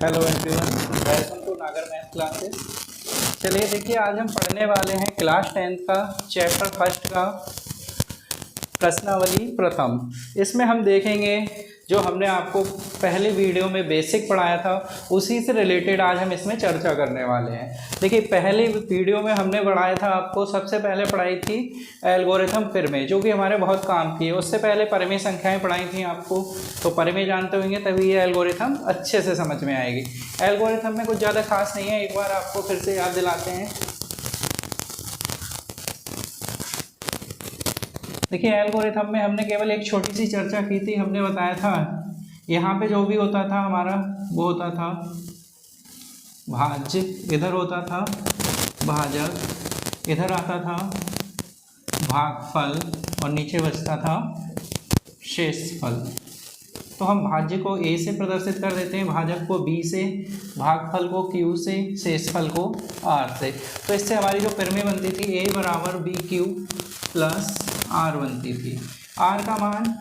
Hello everyone, welcome to नागर math classes. चलिए देखिए, आज हम पढ़ने वाले हैं क्लास 10th का चैप्टर फर्स्ट का प्रश्नावली प्रथम। इसमें हम देखेंगे जो हमने आपको पहले वीडियो में बेसिक पढ़ाया था उसी से रिलेटेड आज हम इसमें चर्चा करने वाले हैं। देखिए, पहले वीडियो में हमने पढ़ाया था, आपको सबसे पहले पढ़ाई थी एल्गोरिथम परिमेय, जो कि हमारे बहुत काम की है। उससे पहले परिमेय संख्याएं पढ़ाई थी आपको, तो परिमेय जानते होंगे तभी ये एल्गोरिथम अच्छे से समझ में आएगी। एल्गोरिथम में कुछ ज़्यादा खास नहीं है, एक बार आपको फिर से याद दिलाते हैं। देखिए, एल्गोरिथम में हमने केवल एक छोटी सी चर्चा की थी। हमने बताया था यहाँ पे जो भी होता था हमारा वो होता था भाज्य, इधर होता था भाजक, इधर आता था भागफल और नीचे बचता था शेषफल। तो हम भाज्य को A से प्रदर्शित कर देते हैं, भाजक को B से, भागफल को Q से, शेषफल को R से। तो इससे हमारी जो परिमेय बनती थी A बराबर BQ प्लस R बनती थी। R का मान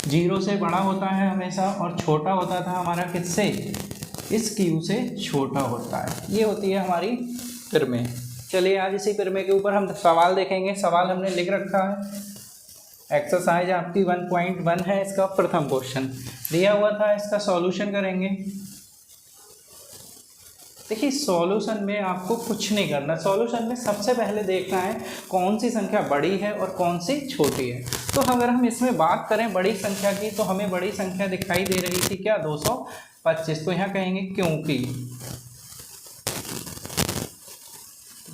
0 से बड़ा होता है हमेशा और छोटा होता था हमारा किससे, इस Q से छोटा होता है। ये होती है हमारी परिमेय। चलिए आज इसी परिमेय के ऊपर हम सवाल देखेंगे। सवाल हमने लिख रखा है, एक्सरसाइज आपकी 1.1 है, इसका प्रथम क्वेश्चन दिया हुआ था, इसका सॉल्यूशन करेंगे। देखिए, सॉल्यूशन में आपको कुछ नहीं करना। सॉल्यूशन में सबसे पहले देखना है कौन सी संख्या बड़ी है और कौन सी छोटी है। तो अगर हम इसमें बात करें बड़ी संख्या की, तो हमें बड़ी संख्या दिखाई दे रही थी क्या, 225। तो यहाँ कहेंगे क्योंकि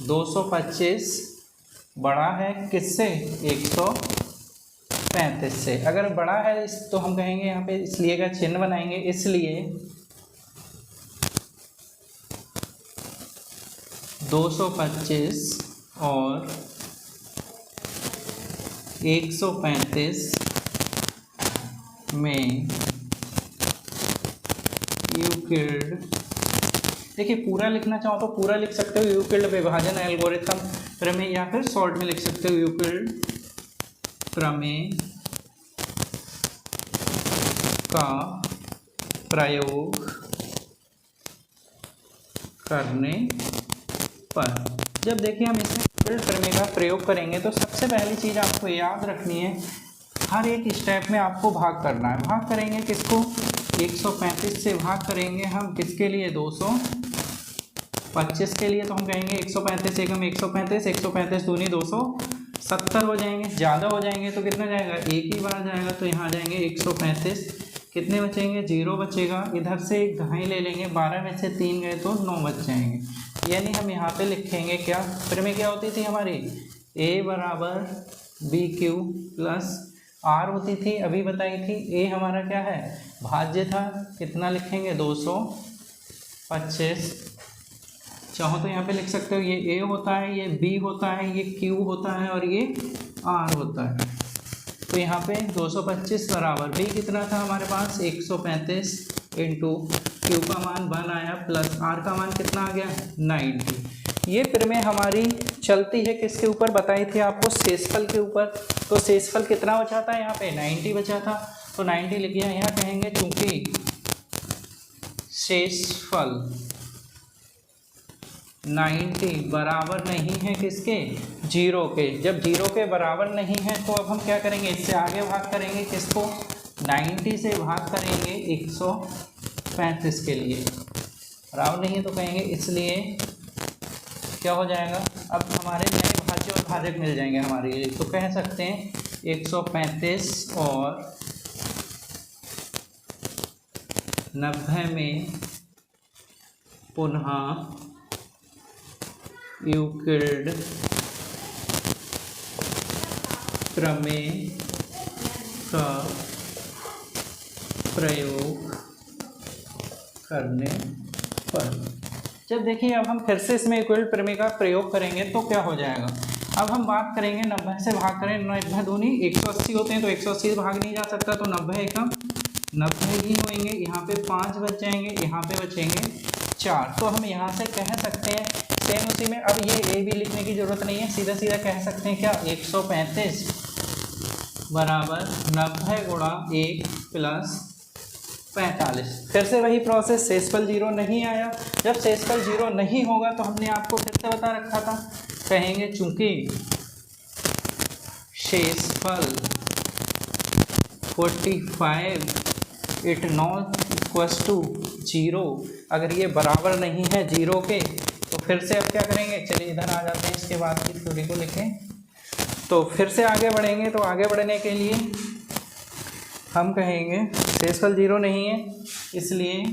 225 बड़ा है किससे, 135 से। अगर बड़ा है तो हम कहेंगे यहाँ पे इसलिए का चिन्ह बनाएंगे, इसलिए 225 और 135 में यूक्लिड, देखिए पूरा लिखना चाहो तो पूरा लिख सकते हो, यूक्लिड विभाजन एल्गोरिथम प्रमेय, या फिर शॉर्ट में लिख सकते हो यूक्लिड प्रमेय का प्रयोग करने पर। जब देखिए हम इसमें यूक्लिड प्रमेय का प्रयोग करेंगे तो सबसे पहली चीज़ आपको याद रखनी है, हर एक स्टेप में आपको भाग करना है। भाग करेंगे किसको, 135 से भाग करेंगे हम किसके लिए, 225 के लिए। तो हम कहेंगे 135 एकम 135, 135 दूनी 270 हो जाएंगे। ज़्यादा हो जाएंगे तो कितना जाएगा, एक ही बार जाएगा, तो यहाँ जाएंगे 135, कितने बचेंगे, 0 बचेगा। इधर से एक दहाई ले लेंगे, 12 में से 3 गए तो 9 बच जाएंगे। यानी हम यहाँ पे लिखेंगे क्या, परिमेय क्या होती थी हमारी, A बराबर BQ प्लस R होती थी, अभी बताई थी। A हमारा क्या है, भाज्य था, कितना लिखेंगे, 225। चाहो तो यहाँ पे लिख सकते हो, ये A होता है, ये B होता है, ये Q होता है और ये R होता है। तो यहाँ पे 225 बराबर B कितना था हमारे पास, 135 इंटू Q का मान 1 आया प्लस R का मान कितना आ गया, 90। ये परिमेय हमारी चलती है किसके ऊपर, बताई थी आपको, शेषफल के ऊपर। तो शेषफल कितना बचा था यहाँ पे, 90 बचा था, तो 90 लिख दिया। यहाँ कहेंगे चूंकि शेषफल 90 बराबर नहीं है किसके, 0 के। जब 0 के बराबर नहीं है तो अब हम क्या करेंगे, इससे आगे भाग करेंगे किसको, 90 से भाग करेंगे 135 के लिए। बराबर नहीं है तो कहेंगे इसलिए क्या हो जाएगा, अब हमारे नए भाज्य और भाजक मिल जाएंगे हमारे लिए। तो कह सकते हैं 135 और 90 में पुनः यूक्लिड प्रमेय का प्रयोग करने पर। जब देखिए अब हम फिर से इसमें यूक्लिड प्रमेय का प्रयोग करेंगे तो क्या हो जाएगा। अब हम बात करेंगे 90 से भाग करें, 90 दूनी 180 होते हैं, तो 180 से भाग नहीं जा सकता, तो 90 एकम 90 ही होंगे। यहाँ पे 5 बच जाएंगे, यहाँ पे बचेंगे 4। तो हम यहाँ से कह सकते हैं सेम उसी में, अब ये A भी लिखने की जरूरत नहीं है, सीधा सीधा कह सकते हैं क्या, 135 बराबर 90 गुणा 1 प्लस 45। फिर से वही प्रोसेस, शेषफल 0 नहीं आया। जब शेषफल 0 नहीं होगा तो हमने आपको फिर से बता रखा था, कहेंगे चूंकि शेषफल 45 इट नॉट इक्वल्स टू 0, अगर ये बराबर नहीं है 0 के, तो फिर से अब क्या करेंगे, चलिए इधर आ जाते हैं, इसके बाद की थ्योरी को लिखें। तो फिर से आगे बढ़ेंगे, तो आगे बढ़ने के लिए हम कहेंगे शेषफल 0 नहीं है, इसलिए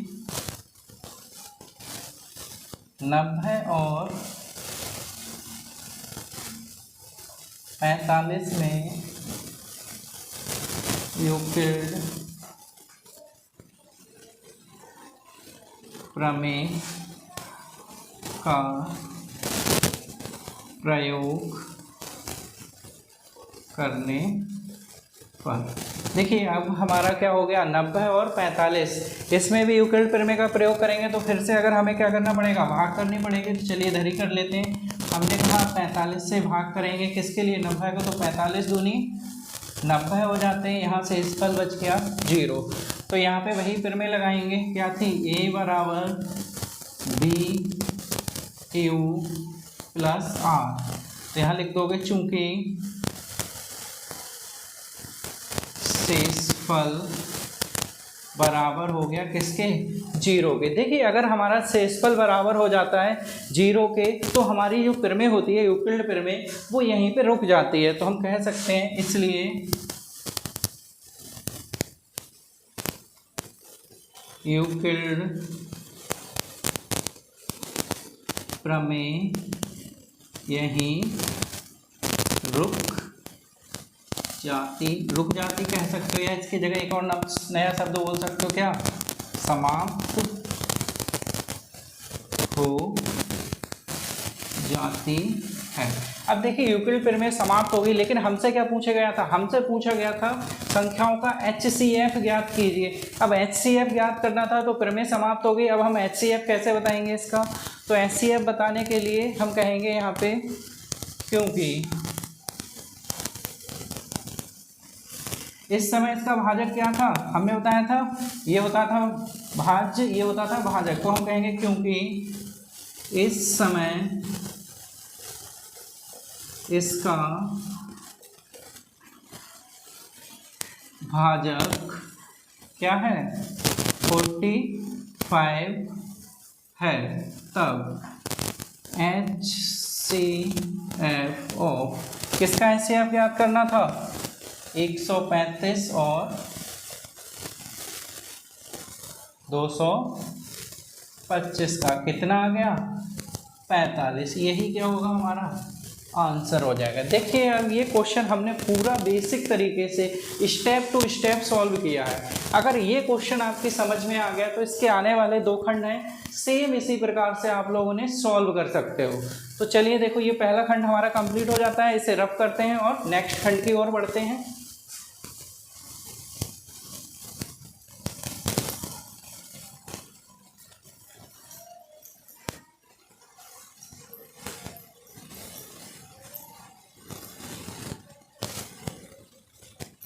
90 और 45 में यूक्लिड प्रमेय का प्रयोग करने पर, देखिए अब हमारा क्या हो गया, 90 और 45, इसमें भी यूक्लिड प्रमेय का प्रयोग करेंगे तो फिर से अगर हमें क्या करना पड़ेगा, भाग करनी पड़ेगी। तो चलिए इधर ही कर लेते हैं। हमने कहा 45 से भाग करेंगे किसके लिए, 90 को, तो 45 दूनी 90 हो जाते हैं, यहाँ से शेषफल बच गया 0। तो यहाँ पे वही प्रमेय लगाएंगे, क्या थी, A बराबर B Q प्लस R। तो यहाँ लिख दोगे चूंकि शेषफल बराबर हो गया किसके, 0 के। देखिए अगर हमारा शेषफल बराबर हो जाता है 0 के, तो हमारी जो प्रमेय होती है यूक्लिड प्रमेय, वो यहीं पे रुक जाती है। तो हम कह सकते हैं इसलिए यूक्लिड प्रमेय यहीं रुक जाती कह सकते हो, या इसकी जगह एक और नया शब्द बोल सकते हो, क्या, समाप्त हो जाती है। अब देखिए यूक्लिड प्रमेय समाप्त होगी, लेकिन हमसे क्या पूछा गया था, हमसे पूछा गया था संख्याओं का HCF ज्ञात कीजिए। अब HCF ज्ञात करना था तो प्रमेय समाप्त हो गई। अब हम HCF कैसे बताएंगे इसका, तो HCF बताने के लिए हम कहेंगे यहाँ पे, क्योंकि इस समय इसका भाजक क्या था, हमने बताया था ये होता था भाज्य, ये होता था भाजक। तो हम कहेंगे क्योंकि इस समय इसका भाजक क्या है, 45 है, तब HCF ऑफ किसका HCF याद करना था, 135 और 225 का कितना आ गया, 45। यही क्या होगा, हमारा आंसर हो जाएगा। देखिए अब ये क्वेश्चन हमने पूरा बेसिक तरीके से स्टेप टू स्टेप सॉल्व किया है। अगर ये क्वेश्चन आपकी समझ में आ गया तो इसके आने वाले 2 खंड हैं, सेम इसी प्रकार से आप लोगों ने सॉल्व कर सकते हो। तो चलिए देखो, ये पहला खंड हमारा कंप्लीट हो जाता है, इसे रफ करते हैं और नेक्स्ट खंड की ओर बढ़ते हैं।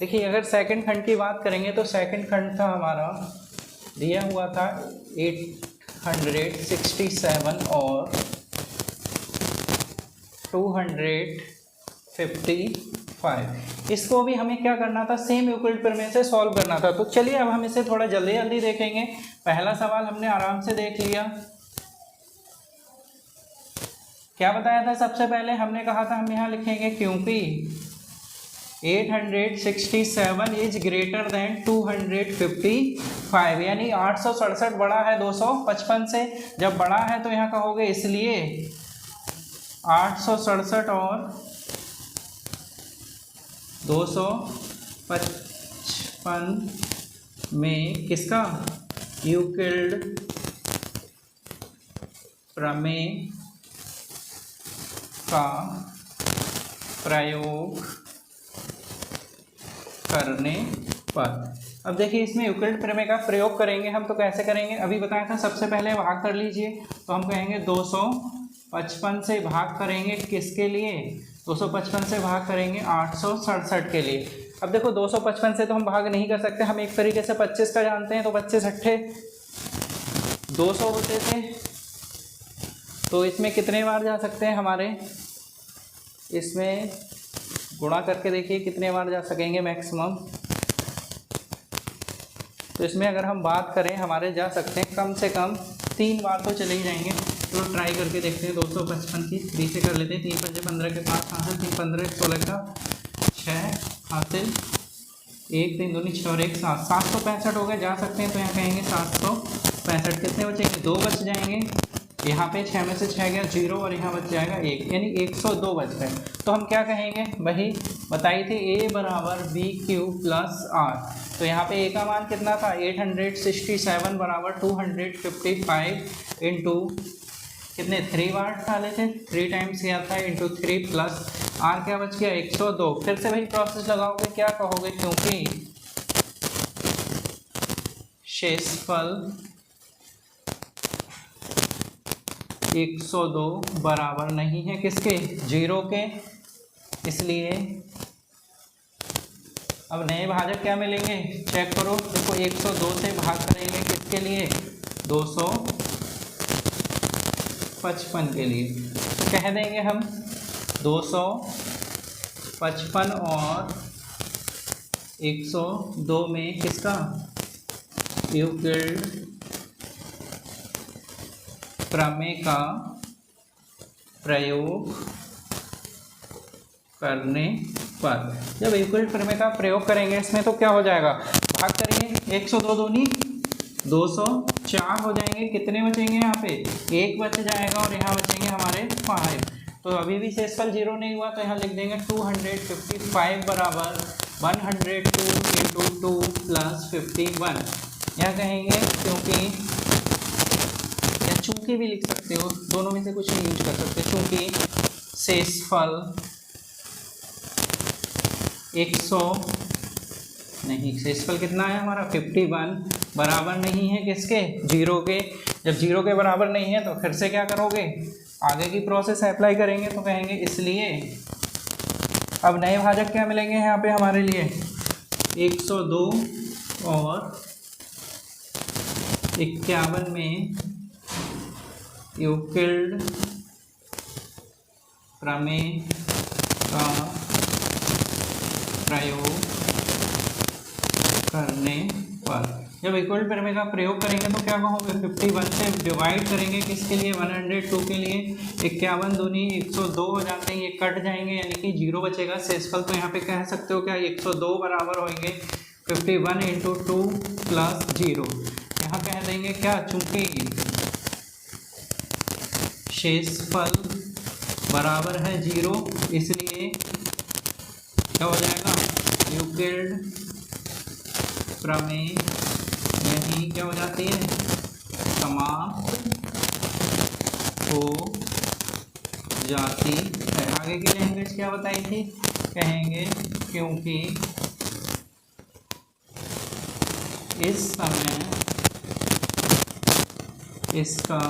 देखिए अगर सेकंड खंड की बात करेंगे तो सेकंड खंड था हमारा, दिया हुआ था 867 और 255। इसको भी हमें क्या करना था, सेम यूक्लिड प्रमेय से सॉल्व करना था। तो चलिए अब हम इसे थोड़ा जल्दी जल्दी देखेंगे। पहला सवाल हमने आराम से देख लिया। क्या बताया था, सबसे पहले हमने कहा था हम यहाँ लिखेंगे क्योंकि 867 इज ग्रेटर देन 255, यानी 867 बड़ा है 255 से। जब बड़ा है तो यहाँ कहोगे इसलिए 867 और 255 में किसका, यूक्लिड प्रमेय का प्रयोग करने पर। अब देखिए इसमें यूक्लिड प्रमेय का प्रयोग करेंगे हम, तो कैसे करेंगे, अभी बताया था। सबसे पहले भाग कर लीजिए, तो हम कहेंगे 255 से भाग करेंगे किसके लिए, 255 से भाग करेंगे 867 के लिए। अब देखो 255 से तो हम भाग नहीं कर सकते, हम एक तरीके से 25 का जानते हैं, तो 25 अट्ठे 200 होते थे, तो इसमें कितने बार जा सकते हैं हमारे, इसमें गुणा करके देखिए कितने बार जा सकेंगे मैक्सिमम। तो इसमें अगर हम बात करें हमारे जा सकते हैं कम से कम 3 बार तो चले ही जाएंगे। तो ट्राई करके देखते हैं। 255 की 3 से कर लेते हैं, 3 5 15 के 5 हासिल, 3 15 16 का 6 हासिल, 1 3 दूनी 6 और 1 7, 765 हो गए, जा सकते हैं। तो यहाँ कहेंगे 765, कितने बचेंगे, 2 बच जाएंगे। यहाँ पे 6 में से 6 गया 0 और यहाँ बच जाएगा 1, यानी 102 बच गए। तो हम क्या कहेंगे, वही बताई थी a बराबर BQ प्लस R। तो यहाँ पे a का मान कितना था, 867 बराबर 255 इंटू कितने 3 बार डाले थे, 3 टाइम्स किया था, इंटू 3 प्लस R क्या बच गया 102। फिर से वही प्रोसेस लगाओगे, क्या कहोगे, क्योंकि शेषफल 102 बराबर नहीं है किसके, 0 के, इसलिए अब नए भाजक क्या मिलेंगे, चेक करो। देखो 102 से भाग करेंगे किसके लिए, 255 के लिए। तो कह देंगे हम 255 और 102 में किसका यूक्लिड प्रमेय का प्रयोग करने पर, जब यूक्लिड प्रमेय का प्रयोग करेंगे इसमें तो क्या हो जाएगा, भाग करेंगे 102 दूनी 204 हो जाएंगे, कितने बचेंगे यहाँ पे 1 बच जाएगा और यहाँ बचेंगे हमारे 5। तो अभी भी शेषफल 0 नहीं हुआ, तो यहाँ लिख देंगे 255 बराबर 102 इंटू 2 प्लस 51। यहाँ कहेंगे क्योंकि, या चूंकि भी लिख सकते हो, दोनों में से कुछ नहीं यूज कर सकते, चूंकि शेषफल 100 नहीं, शेषफल कितना है हमारा 51 बराबर नहीं है किसके, 0 के। जब 0 के बराबर नहीं है तो फिर से क्या करोगे, आगे की प्रोसेस अप्लाई करेंगे। तो कहेंगे इसलिए अब नए भाजक क्या मिलेंगे यहाँ पे हमारे लिए, 102 और 51 में यूक्लिड प्रमेय का प्रयोग करने पर, जब यूक्लिड प्रमेय का प्रयोग करेंगे तो क्या कहोगे, 51 से डिवाइड करेंगे किसके लिए, 102 के लिए, 51 दूनी 102 हो जाते हैं, ये कट जाएंगे यानी कि 0 बचेगा शेषफल। तो यहाँ पे कह सकते हो क्या, 102 बराबर होंगे 51 इंटू 2 प्लस 0। यहाँ कह देंगे क्या, चूंकि शेषफल बराबर है 0, इसलिए क्या हो जाएगा, यूक्लिड प्रमेय यही क्या हो जाती है, समाप्त हो जाती है। आगे की लैंग्वेज क्या बताई थी, कहेंगे क्योंकि इस समय इसका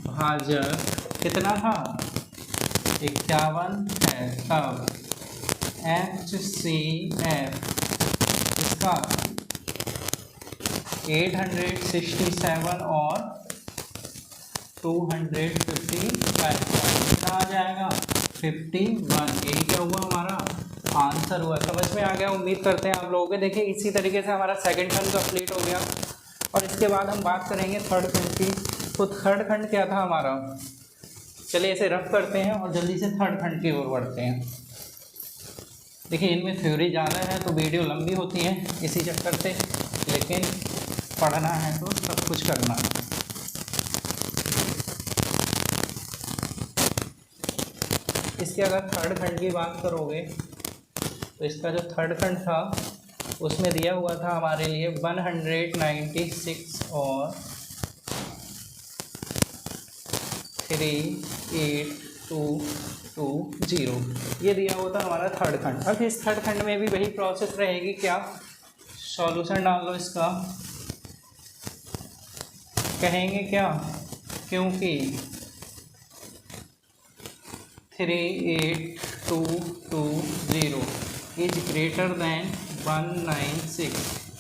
भाजक कितना था, 51 है, तब HCF इसका 867 और 255 कितना आ जाएगा 51। यही क्या हुआ हमारा आंसर हुआ। समझ में आ गया, उम्मीद करते हैं आप लोगों के। देखिए इसी तरीके से हमारा सेकंड खंड कंप्लीट हो गया और इसके बाद हम बात करेंगे थर्ड खंड की। तो थर्ड खंड क्या था हमारा, चलिए इसे रफ करते हैं और जल्दी से थर्ड खंड की ओर बढ़ते हैं। देखिए इनमें थ्योरी ज़्यादा है तो वीडियो लंबी होती है इसी चक्कर से, लेकिन पढ़ना है तो सब कुछ करना है। इसके अगर थर्ड खंड की बात करोगे तो इसका जो थर्ड खंड था उसमें दिया हुआ था हमारे लिए 196 और 38220, ये दिया हुआ था हमारा थर्ड खंड। अब इस थर्ड खंड में भी वही प्रोसेस रहेगी, क्या, सॉल्यूशन डाल लो इसका। कहेंगे क्या, क्योंकि 38220 इज ग्रेटर देन 196,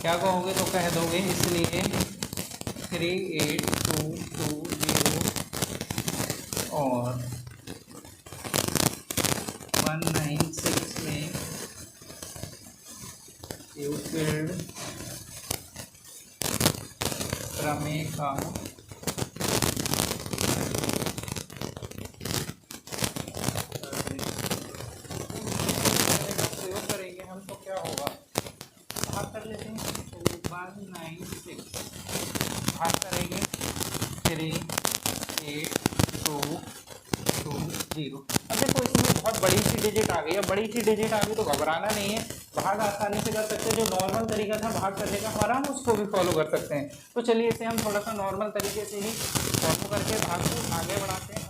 क्या कहोगे तो कह दोगे इसलिए 38220 और 196 में यूक्लिड प्रमेय का प्रयोग करेंगे हम तो क्या होगा, भाग कर लेते हैं। 196 भाग करेंगे 38220। अब देखो इसमें बहुत बड़ी सी डिजिट आ गई। अब बड़ी सी डिजिट आ गई तो घबराना नहीं है, भाग आसानी से कर सकते हैं। जो नॉर्मल तरीका था भाग करने का हमारा, हम उसको भी फॉलो कर सकते हैं। तो चलिए इसे हम थोड़ा सा नॉर्मल तरीके से ही फॉलो करके भाग को आगे बढ़ाते हैं।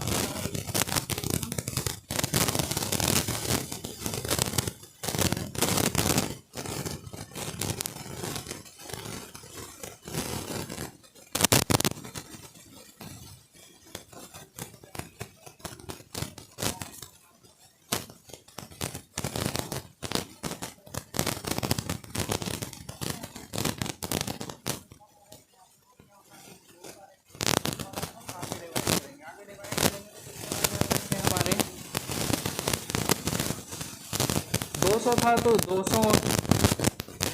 हमारे 200 था तो 200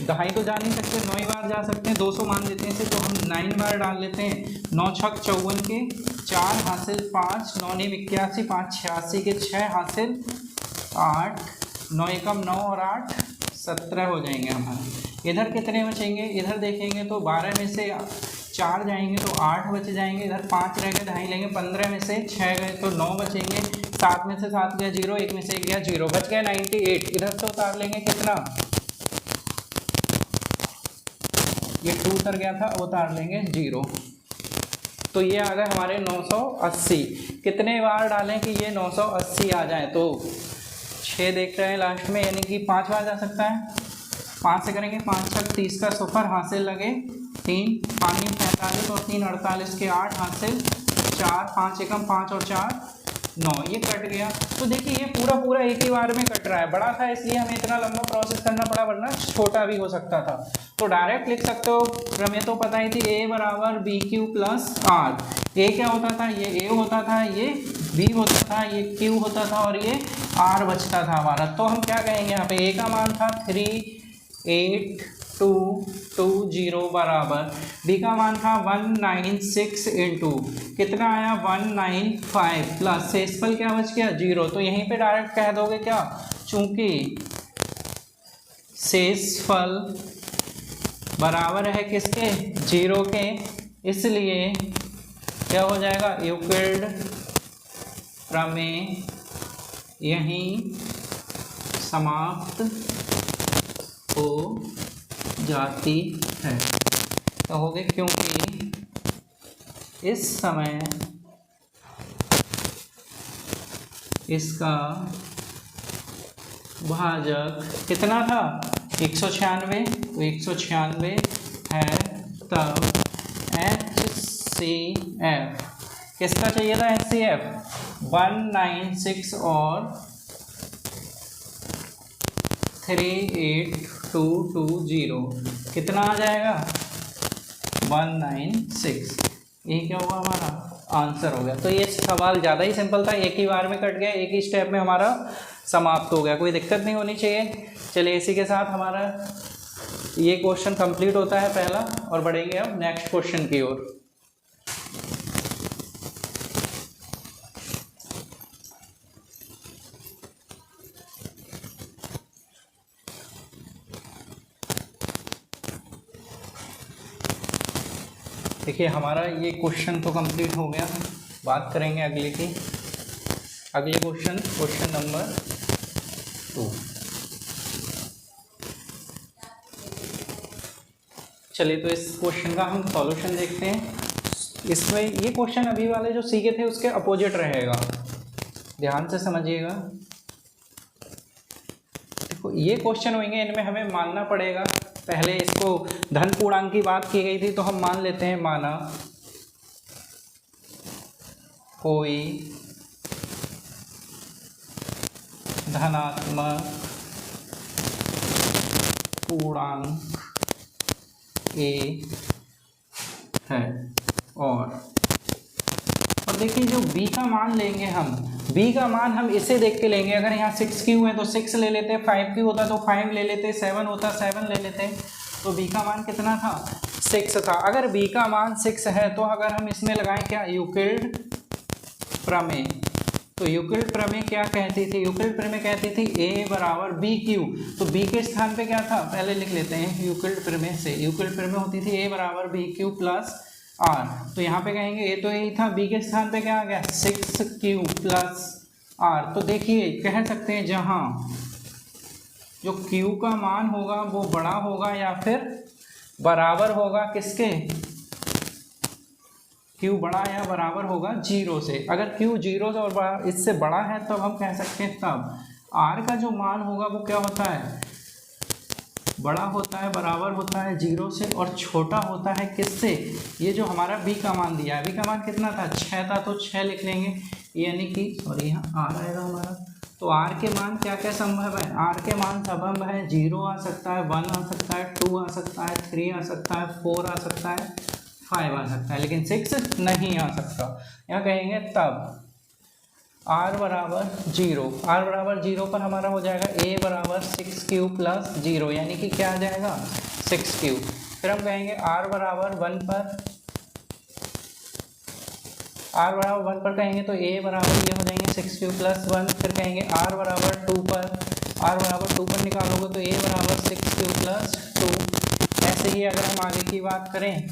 ढाई तो जा नहीं सकते, 9 बार जा सकते हैं। 200 मान लेते हैं इसे, तो हम 9 बार डाल लेते हैं। 9 छक 54 के 4 हासिल 5, 9 9 81, 5 86 के 6 हासिल 8, 9 एकम 9 और 8 17 हो जाएंगे हमारे। इधर कितने बचेंगे, इधर देखेंगे तो 12 में से 4 जाएंगे तो 8 बच जाएंगे। इधर 5 रह गए, ढाई लेंगे। 15 में से 6 गए तो 9 बचेंगे। 7 में से 7 गया 0, 1 में से 1 गया 0, बच गया 98। इधर से उतार लेंगे कितना, ये 2 उतर गया था, उतार लेंगे 0। तो ये आ गए हमारे 980। कितने बार डालें कि ये 980 आ जाए, तो 6 देख रहे हैं लास्ट में, यानी कि 5 बार जा सकता है। 5 से करेंगे, 5 छक 30 का 0 हासिल लगे 3, 5 45 और 3 48 के 8 हासिल 4, 5 एकम 5 और 4 9, ये कट गया। तो देखिए ये पूरा एक ही बार में कट रहा है। बड़ा था इसलिए हमें इतना लंबा प्रोसेस करना पड़ा, वरना छोटा भी हो सकता था। तो डायरेक्ट लिख सकते हो, हमें तो पता ही थी A बराबर BQ प्लस R। A क्या होता था, ये A होता था, ये B होता था, ये Q होता था और ये R बचता था हमारा। तो हम क्या कहेंगे यहाँ पे, A का मान था 38220 बराबर, B का मान था 196 इंटू कितना आया 195 प्लस शेषफल क्या बच गया 0। तो यहीं पे डायरेक्ट कह दोगे क्या, चूंकि शेषफल बराबर है किसके, 0 के, इसलिए क्या हो जाएगा, यूक्लिड प्रमेय यहीं समाप्त हो जाती है। तो हो गए, क्योंकि इस समय इसका भाजक कितना था 196, तो 196 है। तब HCF किसका चाहिए था, HCF 196 और 38220 कितना आ जाएगा 196। ये क्या हुआ, हमारा आंसर हो गया। तो ये सवाल ज़्यादा ही सिंपल था, एक ही बार में कट गया, एक ही स्टेप में हमारा समाप्त हो गया, कोई दिक्कत नहीं होनी चाहिए। चलिए इसी के साथ हमारा ये क्वेश्चन कंप्लीट होता है पहला, और बढ़ेंगे अब नेक्स्ट क्वेश्चन की ओर। देखिए हमारा ये क्वेश्चन तो कंप्लीट हो गया, बात करेंगे अगले की। अगले क्वेश्चन नंबर 2। चलिए तो इस क्वेश्चन का हम सॉल्यूशन देखते हैं। इसमें ये क्वेश्चन अभी वाले जो सीखे थे उसके अपोजिट रहेगा, ध्यान से समझिएगा। देखो ये क्वेश्चन होंगे, इनमें हमें मानना पड़ेगा, पहले इसको धन पूर्णांक की बात की गई थी तो हम मान लेते हैं, माना कोई धनात्मक पूर्णांक ए है। और देखिए जो b का मान लेंगे हम, b का मान हम इसे देख के लेंगे। अगर यहाँ 6q है तो 6 ले लेते, 5q होता तो 5 ले लेते, 7 होता 7 ले लेते। तो b का मान कितना था? 6 था। अगर b का मान 6 है तो अगर हम इसमें लगाएं क्या, यूक्लिड प्रमेय, तो यूक्लिड प्रमेय क्या कहती थी? यूक्लिड प्रमेय कहती थी a बराबर बी क्यू। तो b के स्थान पे क्या था, पहले लिख लेते हैं यूक्लिड प्रमेय से। यूक्लिड प्रमेय होती थी a बराबर बी क्यू प्लस आर। तो यहाँ पे कहेंगे a तो यही था, b के स्थान पे क्या आ गया, 6q प्लस आर। तो देखिए कह सकते हैं जहाँ जो q का मान होगा वो बड़ा होगा या फिर बराबर होगा किसके, q बड़ा या बराबर होगा 0 से। अगर q 0 से और इससे बड़ा है तब हम कह सकते हैं तब r का जो मान होगा वो क्या होता है, बड़ा होता है, बराबर होता है 0 से, और छोटा होता है किससे, ये जो हमारा b का मान दिया है। b का मान कितना था, 6 था, तो 6 लिख लेंगे, यानी कि और यहाँ r आएगा हमारा। तो r के मान क्या क्या संभव है, r के मान संभव है 0 आ सकता है, 1 आ सकता है, 2 आ सकता है, 3 आ सकता है, 4 आ सकता है, 5 आ सकता है, लेकिन 6 नहीं आ सकता। यहाँ कहेंगे तब r बराबर 0, r बराबर 0 पर हमारा हो जाएगा a बराबर 6q प्लस 0, यानी कि क्या आ जाएगा 6q। फिर हम कहेंगे r बराबर 1 पर, r बराबर 1 पर कहेंगे तो a बराबर ये हो जाएंगे 6q प्लस 1। फिर कहेंगे r बराबर 2 पर, r बराबर 2 पर निकालोगे तो a बराबर 6q प्लस 2। ऐसे ही अगर हम आगे की बात करें,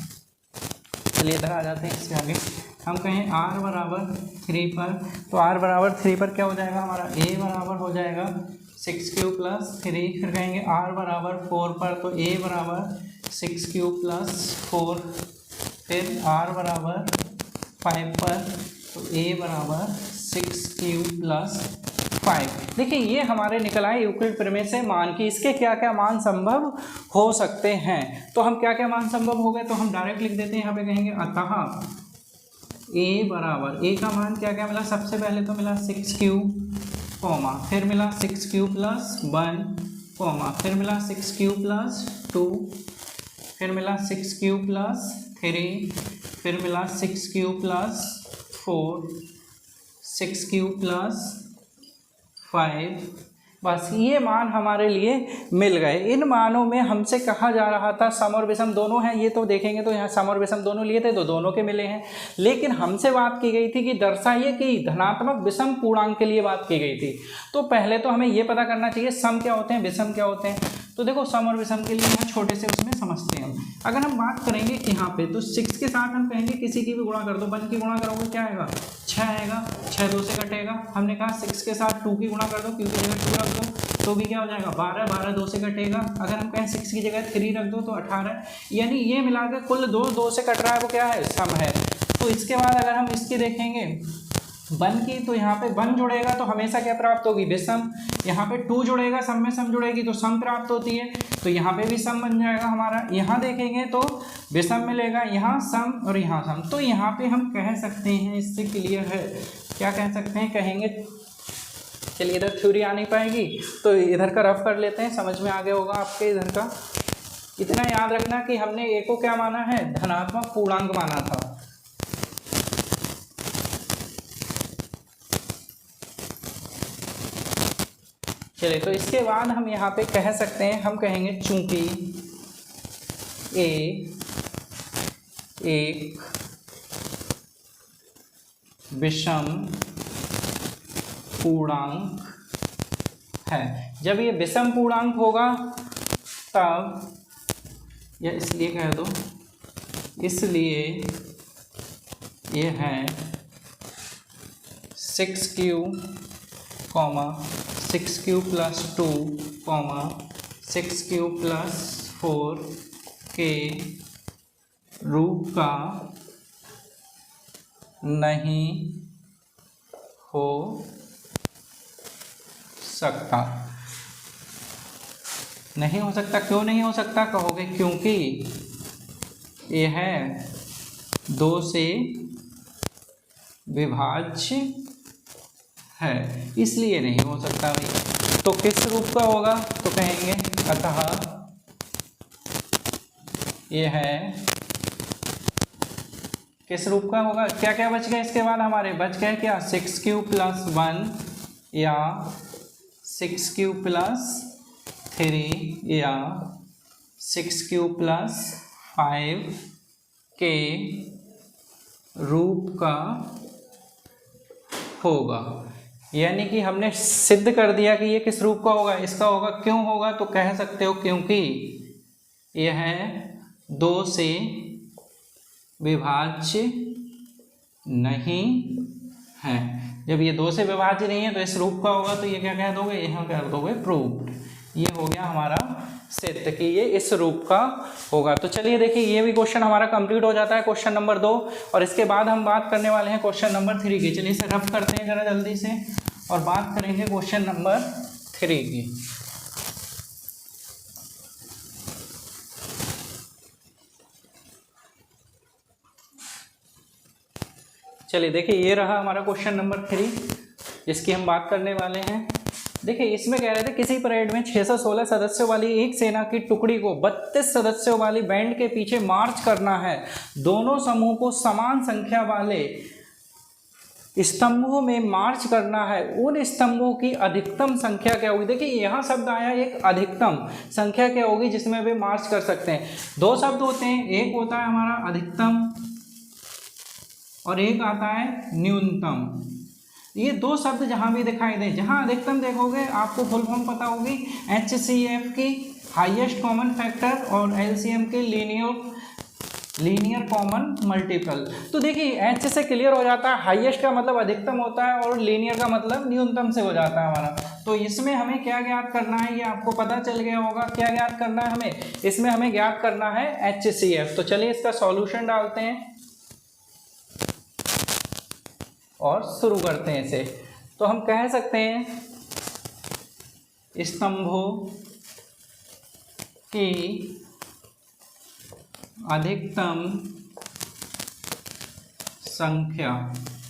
चलिए इधर आ जाते हैं, इससे आगे हम कहें r बराबर 3 पर, तो r बराबर 3 पर क्या हो जाएगा हमारा, a बराबर हो जाएगा 6q प्लस 3। फिर कहेंगे r बराबर 4 पर, तो a बराबर 6q प्लस 4। फिर r बराबर 5 पर, तो a बराबर 6q प्लस 5। देखिए ये हमारे निकल आए यूक्लिड प्रमेय से मान की इसके क्या क्या मान संभव हो सकते हैं। तो हम क्या क्या मान संभव हो गए, तो हम डायरेक्ट लिख देते हैं। यहाँ पे कहेंगे अतः a बराबर, a का मान क्या क्या मिला, सबसे पहले तो मिला 6q कॉमा, फिर मिला 6q प्लस 1 कॉमा, फिर मिला 6q प्लस 2, फिर मिला 6q प्लस 3, फिर मिला 6q प्लस 4, 6q प्लस 5। बस ये मान हमारे लिए मिल गए। इन मानों में हमसे कहा जा रहा था सम और विषम दोनों हैं, ये तो देखेंगे तो यहाँ सम और विषम दोनों लिए थे तो दोनों के मिले हैं। लेकिन हमसे बात की गई थी कि दर्शाइए कि धनात्मक विषम पूर्णांक के लिए बात की गई थी। तो पहले तो हमें ये पता करना चाहिए सम क्या होते हैं, विषम क्या होते हैं। तो देखो सम और विषम के लिए यहाँ छोटे से उसमें समझते हैं। अगर हम बात करेंगे यहाँ पे तो 6 के साथ हम कहेंगे किसी की भी गुणा कर दो, 1 की गुणा करोगे क्या आएगा, 6 आएगा, 6 2 से कटेगा। हमने कहा 6 के साथ 2 की गुणा कर दो, क्योंकि अगर 2 रख दो तो भी क्या हो जाएगा 12, 12 2 से कटेगा। अगर हम कहें 6 की जगह 3 रख दो तो 18, यानी ये मिलाकर कुल 2 से कट रहा है, वो क्या है, सम है। तो इसके बाद अगर हम इसकी देखेंगे 1 की, तो यहाँ पे 1 जुड़ेगा तो हमेशा क्या प्राप्त होगी, विषम। यहाँ पे 2 जुड़ेगा, सम में सम जुड़ेगी तो सम प्राप्त होती है, तो यहाँ पे भी सम बन जाएगा हमारा। यहाँ देखेंगे तो विषम मिलेगा, यहाँ सम और यहाँ सम। तो यहाँ पे हम कह सकते हैं, इससे क्लियर है, क्या कह सकते हैं, कहेंगे, चलिए इधर थ्योरी आ नहीं पाएगी तो इधर का रफ कर लेते हैं, समझ में आ गया होगा आपके इधर का। इतना याद रखना कि हमने ए को क्या माना है, धनात्मक पूर्णांक माना था। चलिए तो इसके बाद हम यहाँ पे कह सकते हैं, हम कहेंगे चूंकि ए एक विषम पूर्णांक है। जब ये विषम पूर्णांक होगा तब, या इसलिए कह दो, इसलिए ये है 6q comma 6q plus 2 comma 6q plus 4 के रूप का नहीं हो सकता। नहीं हो सकता, क्यों नहीं हो सकता कहोगे, क्योंकि यह 2 से विभाज्य है, इसलिए नहीं हो सकता भाई। तो किस रूप का होगा, तो कहेंगे अतः ये है किस रूप का होगा? क्या क्या बच गया इसके बाद हमारे? बच गए क्या? 6 प्लस 1 या 6 प्लस 3 या 6 प्लस 5 के रूप का होगा। यानी कि हमने सिद्ध कर दिया कि ये किस रूप का होगा, इसका होगा। क्यों होगा? तो कह सकते हो क्योंकि यह 2 से विभाज्य नहीं है। जब ये 2 से विभाज्य नहीं है तो इस रूप का होगा, तो ये क्या कह दोगे? यहाँ कह दोगे प्रूव्ड। ये हो गया हमारा सिद्ध कि ये इस रूप का होगा। तो चलिए देखिए, ये भी क्वेश्चन हमारा कंप्लीट हो जाता है, क्वेश्चन नंबर 2। और इसके बाद हम बात करने वाले हैं क्वेश्चन नंबर 3 की। चलिए इसे रफ करते हैं जरा जल्दी से और बात करेंगे क्वेश्चन नंबर 3 की। चलिए देखिए, ये रहा हमारा क्वेश्चन नंबर 3 जिसकी हम बात करने वाले हैं। देखिए इसमें कह रहे थे किसी परेड में 616 सदस्यों वाली एक सेना की टुकड़ी को 32 सदस्यों वाली बैंड के पीछे मार्च करना है। दोनों समूह को समान संख्या वाले स्तंभों में मार्च करना है। उन स्तंभों की अधिकतम संख्या क्या होगी? देखिए यहाँ शब्द आया एक अधिकतम संख्या क्या होगी जिसमें वे मार्च कर सकते हैं। 2 शब्द होते हैं, एक होता है हमारा अधिकतम और एक आता है न्यूनतम। ये 2 शब्द जहां भी दिखाई दे, जहां अधिकतम देखोगे आपको फुल फॉर्म पता होगी, HCF की हाईएस्ट कॉमन फैक्टर और LCM की लीनियर कॉमन मल्टीपल। तो देखिए H से क्लियर हो जाता है, हाईएस्ट का मतलब अधिकतम होता है और लीनियर का मतलब न्यूनतम से हो जाता है हमारा। तो इसमें हमें क्या ज्ञात करना है ये आपको पता चल गया होगा। क्या ज्ञात करना है हमें? इसमें हमें ज्ञात करना है HCF। तो चलिए इसका सॉल्यूशन डालते हैं और शुरू करते हैं इसे। तो हम कह सकते हैं स्तंभों की अधिकतम संख्या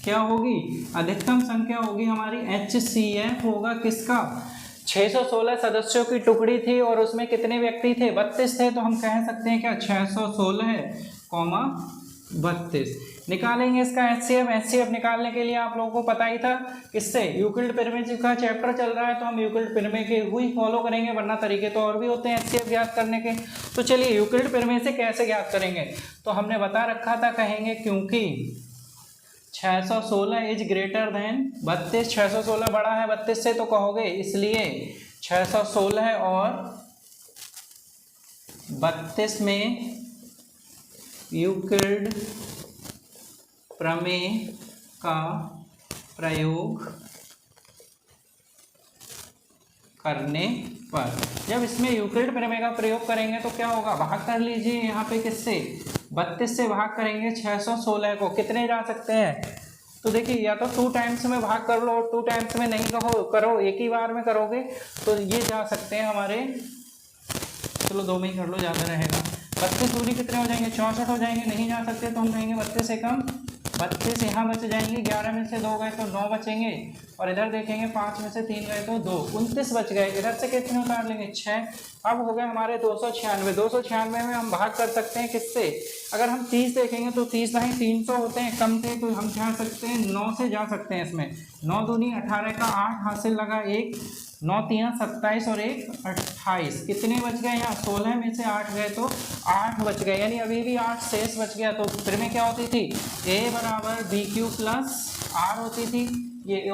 क्या होगी? अधिकतम संख्या होगी हमारी HCF होगा किसका? 616 सदस्यों की टुकड़ी थी और उसमें कितने व्यक्ति थे? 32 थे। तो हम कह सकते हैं क्या 616,32 निकालेंगे इसका HCF निकालने के लिए आप लोगों को पता ही था किससे? यूक्लिड प्रमेय का चैप्टर चल रहा है तो हम यूक्लिड प्रमेय के हुई फॉलो करेंगे, वरना तरीके तो और भी होते हैं HCF ज्ञात करने के। तो चलिए यूक्लिड प्रमेय से कैसे ज्ञात करेंगे? तो हमने बता रखा था, कहेंगे क्योंकि 616 इज ग्रेटर देन 32, 616 बड़ा है 32 से, तो कहोगे इसलिए 616 और 32 में यूक्लिड प्रमेय का प्रयोग करने पर, जब इसमें यूक्लिड प्रमेय का प्रयोग करेंगे तो क्या होगा? भाग कर लीजिए यहाँ पे किससे? 32 से भाग करेंगे 616 को, कितने जा सकते हैं? तो देखिए या तो 2 टाइम्स में भाग कर लो, 2 टाइम्स में नहीं करो एक ही बार में करोगे तो ये जा सकते हैं हमारे, चलो 2 में ही कर लो ज़्यादा रहेगा। 32 दूरी कितने हो जाएंगे? 64 हो जाएंगे। नहीं जा सकते तो हम कहेंगे 32 से कम 32 यहाँ बच जाएंगे, 11 में से 2 गए तो 9 बचेंगे और इधर देखेंगे 5 में से 3 गए तो 2, 29 बच गए। इधर से कितने उतार लेंगे? 6। अब हो गए हमारे 296। 296 में हम भाग कर सकते हैं किससे? अगर हम 30 देखेंगे तो 30 नहीं 300 होते हैं, कम थे तो हम जा सकते हैं 9 से जा सकते हैं इसमें। 9 दूनी 18 का 8 हासिल लगा 1, 9 3 27 और 1 28, कितने बच गए यहाँ? 16 में से 8 गए तो 8 बच गए, यानी अभी भी 8 शेष बच गया। तो फिर में क्या होती थी? A बराबर BQ प्लस R होती थी। ये A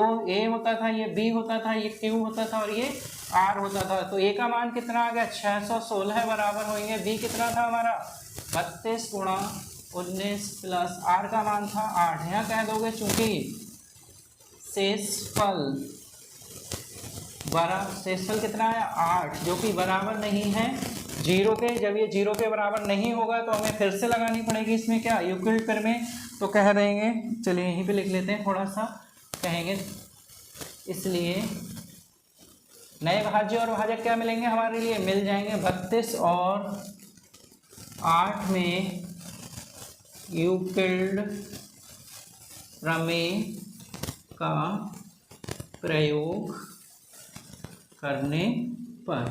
होता था, ये B होता था, ये Q होता था और ये R होता था। तो A का मान कितना आ गया? 616 बराबर होंगे B कितना था हमारा? 32 गुणा 19 प्लस R का मान था 8। यहाँ कह दोगे चूंकि शेषफल कितना है? 8, जो कि बराबर नहीं है 0 के। जब ये 0 के बराबर नहीं होगा तो हमें फिर से लगानी पड़ेगी इसमें क्या? यूक्लिड प्रमेय। तो कह देंगे, चलिए यहीं पे लिख लेते हैं थोड़ा सा, कहेंगे इसलिए नए भाज्य और भाजक क्या मिलेंगे हमारे लिए? मिल जाएंगे 32 और 8 में यूक्लिड प्रमेय का प्रयोग करने पर।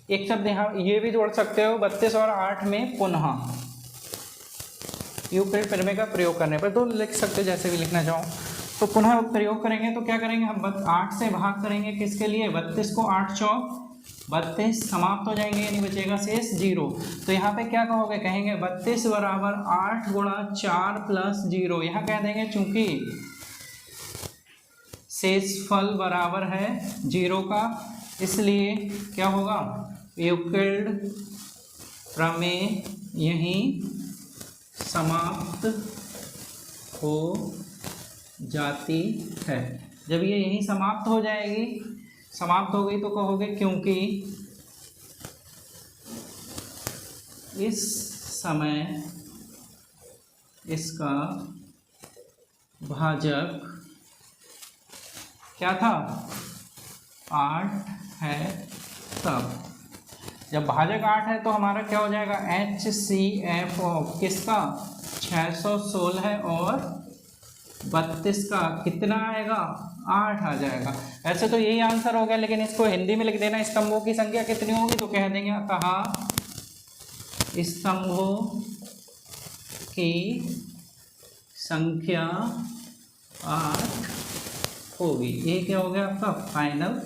एक शब्द यहाँ ये भी जोड़ सकते हो 32 और 8 में पुनः, यूक्लिड प्रमेय का प्रयोग करने पर। तो लिख सकते हो जैसे भी लिखना चाहो। तो पुनः प्रयोग करेंगे तो क्या करेंगे हम 8 से भाग करेंगे किसके लिए 32 को, 8 चौक 32 समाप्त हो जाएंगे यानी बचेगा शेष 0। तो यहाँ पे क्या कहोगे, कहेंगे 32 बराबर 8 गुणा 4 प्लस 0। यहाँ कह देंगे चूंकि शेषफल बराबर है 0 का, इसलिए क्या होगा यूक्लिड प्रमेय यहीं समाप्त हो जाती है। जब ये यहीं समाप्त हो जाएगी, समाप्त हो गई तो कहोगे क्योंकि इस समय इसका भाजक क्या था 8 है। तब जब भाजक 8 है तो हमारा क्या हो जाएगा HCF ऑफ किसका 616 और 32 का कितना आएगा 8 आ जाएगा। ऐसे तो यही आंसर हो गया, लेकिन इसको हिंदी में लिख देना स्तंभों की संख्या कितनी होगी, तो कह देंगे अतः स्तंभों की संख्या 8 होगी। ये क्या हो गया आपका फाइनल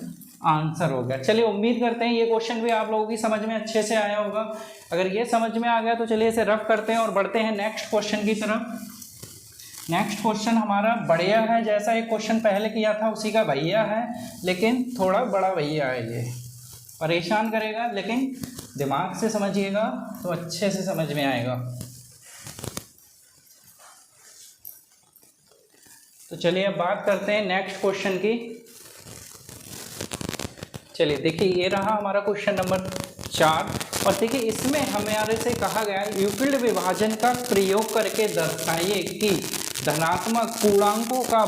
आंसर हो गया। चलिए उम्मीद करते हैं ये क्वेश्चन भी आप लोगों की समझ में अच्छे से आया होगा। अगर ये समझ में आ गया तो चलिए इसे रफ करते हैं और बढ़ते हैं नेक्स्ट क्वेश्चन की तरफ। नेक्स्ट क्वेश्चन हमारा बढ़िया है, जैसा एक क्वेश्चन पहले किया था उसी का भैया है, लेकिन थोड़ा बड़ा भैया है। ये परेशान करेगा, लेकिन दिमाग से समझिएगा तो अच्छे से समझ में आएगा। तो चलिए अब बात करते हैं नेक्स्ट क्वेश्चन की। चलिए देखिए ये रहा हमारा क्वेश्चन नंबर 4 और देखिए इसमें हमारे से कहा गया यूक्लिड विभाजन का प्रयोग करके दर्शाइए कि धनात्मक पूर्णांकों का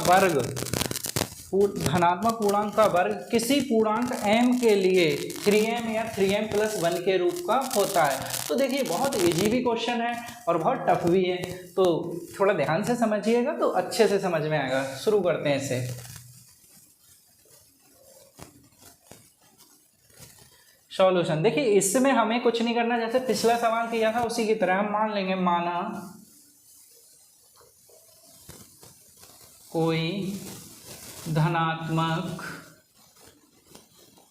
वर्ग किसी पूर्णांक m के लिए 3m या 3m+1 के रूप का होता है। तो देखिए बहुत इजी भी क्वेश्चन है और बहुत टफ भी है, तो थोड़ा ध्यान से समझिएगा तो अच्छे से समझ में आएगा। शुरू करते हैं इसे। सॉल्यूशन देखिए इसमें हमें कुछ नहीं करना, जैसे पिछला सवाल किया था उसी की तरह हम मान लेंगे, माना कोई धनात्मक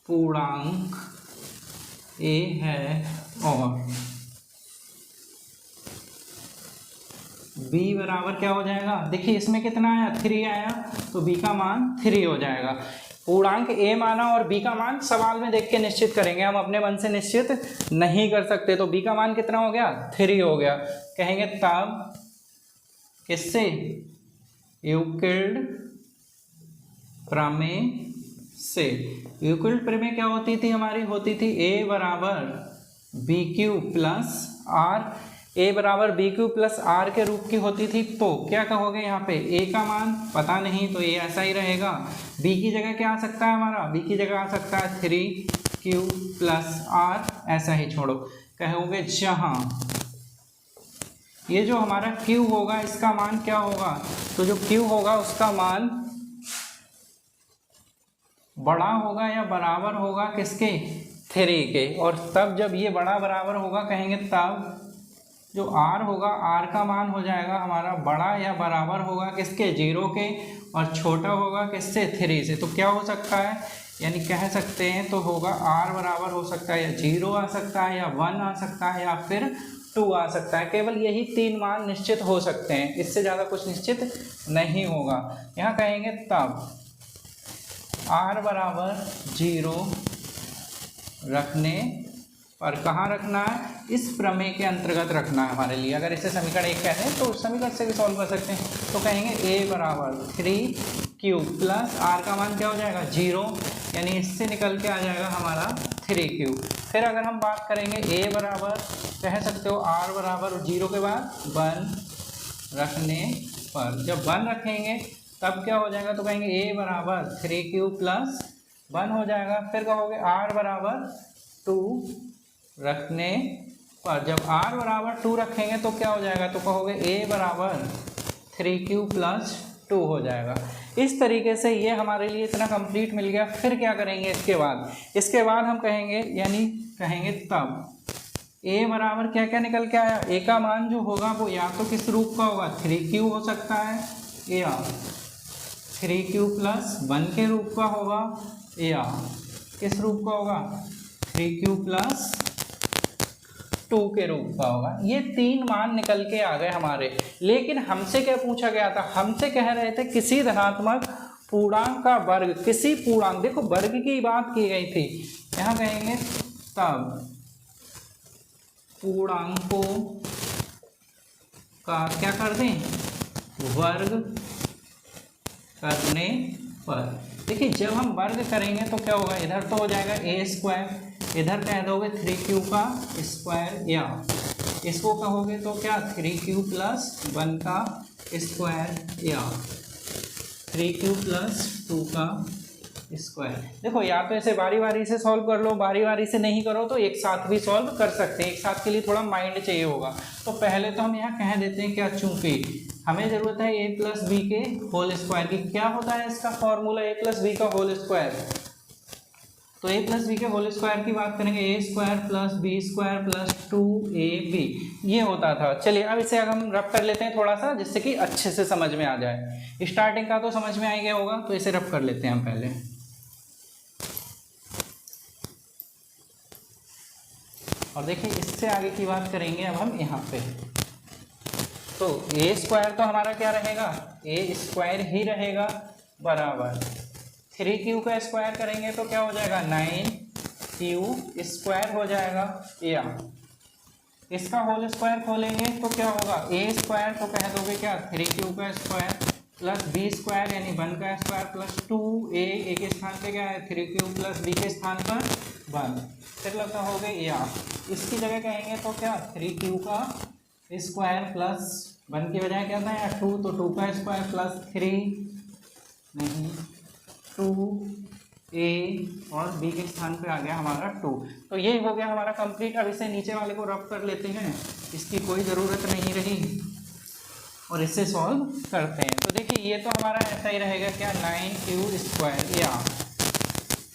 पूर्णांक a है और b बराबर क्या हो जाएगा, देखिए इसमें कितना आया 3 आया, तो b का मान 3 हो जाएगा। पूर्णांक a माना और b का मान सवाल में देख के निश्चित करेंगे, हम अपने मन से निश्चित नहीं कर सकते। तो b का मान कितना हो गया 3 हो गया। कहेंगे तब किससे यूक्लिड प्रमेय से। यूक्लिड प्रमेय क्या होती थी हमारी, होती थी a बराबर BQ प्लस R, a बराबर BQ प्लस R के रूप की होती थी। तो क्या कहोगे यहाँ पे a का मान पता नहीं तो ये ऐसा ही रहेगा, b की जगह क्या आ सकता है हमारा, b की जगह आ सकता है 3Q प्लस R, ऐसा ही छोड़ो। कहोगे जहाँ ये जो हमारा Q होगा इसका मान क्या होगा, तो जो Q होगा उसका मान बड़ा होगा या बराबर होगा किसके 3 के। और तब जब ये बड़ा बराबर होगा कहेंगे तब जो R होगा R का मान हो जाएगा हमारा बड़ा या बराबर होगा किसके 0 के, और छोटा होगा किससे 3 से। तो क्या हो सकता है, यानी कह सकते हैं तो होगा R बराबर हो सकता है या 0 आ सकता है या 1 आ सकता है या फिर 2 आ सकता है। केवल यही 3 मान निश्चित हो सकते हैं, इससे ज़्यादा कुछ निश्चित नहीं होगा। यहाँ कहेंगे तब R बराबर 0 रखने पर कहाँ रखना है, इस प्रमेय के अंतर्गत रखना है हमारे लिए। अगर इसे समीकरण 1 कहते हैं तो उस समीकरण से भी सॉल्व कर सकते हैं। तो कहेंगे a बराबर 3Q प्लस R का मान क्या हो जाएगा 0, यानी इससे निकल के आ जाएगा हमारा 3Q। फिर अगर हम बात करेंगे a बराबर कह सकते हो R बराबर 0 के बाद 1 रखने पर, जब 1 रखेंगे तब क्या हो जाएगा, तो कहेंगे a बराबर 3Q प्लस 1 हो जाएगा। फिर कहोगे R बराबर 2 रखने पर, जब R बराबर 2 रखेंगे तो क्या हो जाएगा, तो कहोगे a बराबर 3Q प्लस 2 हो जाएगा। इस तरीके से ये हमारे लिए इतना कंप्लीट मिल गया। फिर क्या करेंगे इसके बाद हम कहेंगे, यानी कहेंगे तब ए बराबर क्या क्या निकल के आया, ए का मान जो होगा वो या तो किस रूप का होगा, 3q हो सकता है, या 3q प्लस 1 के रूप का होगा, या किस रूप का होगा, 3q प्लस 2 के रूप का होगा। ये 3 मान निकल के आ गए हमारे। लेकिन हमसे क्या पूछा गया था, हमसे कह रहे थे किसी धनात्मक पूर्णांक का वर्ग, किसी पूर्णांक, देखो वर्ग की बात की गई थी, यहाँ कहेंगे तब पूर्णांकों का क्या कर दें, वर्ग करने पर। देखिए जब हम वर्ग करेंगे तो क्या होगा, इधर तो हो जाएगा ए स्क्वायर, इधर कह दोगे 3q का स्क्वायर, या इसको कहोगे तो क्या 3q प्लस 1 का स्क्वायर, या 3q प्लस 2 का स्क्वायर। देखो या तो ऐसे बारी बारी से सॉल्व कर लो, बारी बारी से नहीं करो तो एक साथ भी सॉल्व कर सकते हैं, एक साथ के लिए थोड़ा माइंड चाहिए होगा। तो पहले तो हम यहाँ कह देते हैं क्या, चूंकि हमें ज़रूरत है ए प्लस बी के होल स्क्वायर की। क्या होता है इसका फॉर्मूला, ए प्लस बी का होल स्क्वायर। तो ए प्लस बी के होल स्क्वायर की बात करेंगे, A square plus B square plus 2ab, ये होता था। चलिए अब इसे अगर हम रब कर लेते हैं थोड़ा सा, जिससे कि अच्छे से समझ में आ जाए। स्टार्टिंग का तो समझ में आ गया होगा, तो इसे रब कर लेते हैं हम पहले। और देखिए इससे आगे की बात करेंगे अब हम यहाँ पे। तो ए स्क्वायर तो हमारा क्या रहेगा, ए स्क्वायर ही रहेगा, बराबर 3q का स्क्वायर करेंगे तो क्या हो जाएगा, 9q स्क्वायर हो जाएगा, या इसका होल स्क्वायर खोलेंगे तो क्या होगा, ए स्क्वायर तो कह दोगे क्या 3q का स्क्वायर प्लस बी स्क्वायर यानी 1 का स्क्वायर प्लस 2a, ए के स्थान पे क्या है 3q प्लस बी के स्थान पर 1, फिर लगता हो गए, या इसकी जगह कहेंगे तो क्या 3q का स्क्वायर प्लस 1 की बजाय क्या था यहाँ 2, तो 2 का स्क्वायर प्लस 3 नहीं 2a और b के स्थान पे आ गया हमारा 2। तो ये हो गया हमारा कंप्लीट। अब इसे नीचे वाले को रब कर लेते हैं, इसकी कोई ज़रूरत नहीं रही, और इससे सॉल्व करते हैं। तो देखिए ये तो हमारा ऐसा ही रहेगा क्या, 9q स्क्वायर, या